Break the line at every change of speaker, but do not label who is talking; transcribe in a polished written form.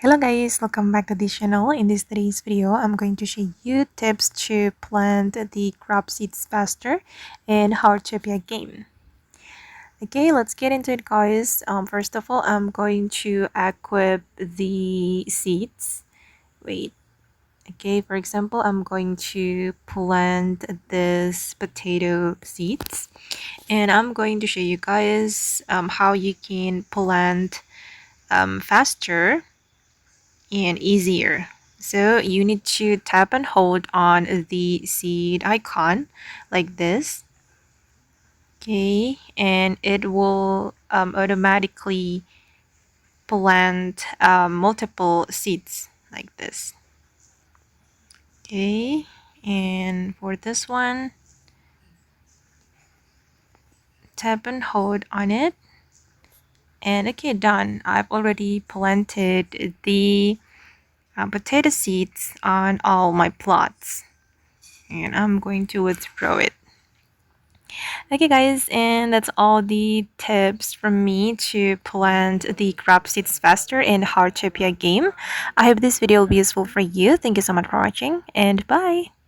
Hello guys, welcome back to this channel. In today's video, I'm going to show you tips to plant the crop seeds faster in Heartopia game. Okay, let's get into it guys. First of all, I'm going to equip the seeds. Wait, okay, for example, I'm going to plant this potato seeds. And I'm going to show you guys how you can plant faster and easier. So you need to tap and hold on the seed icon like this. Okay, and it will automatically plant multiple seeds like this. Okay, and for this one, tap and hold on it. And okay, done. I've already planted the potato seeds on all my plots. And I'm going to withdraw it. Okay guys, and that's all the tips from me to plant the crop seeds faster in Heartopia game. I hope this video will be useful for you. Thank you so much for watching and bye!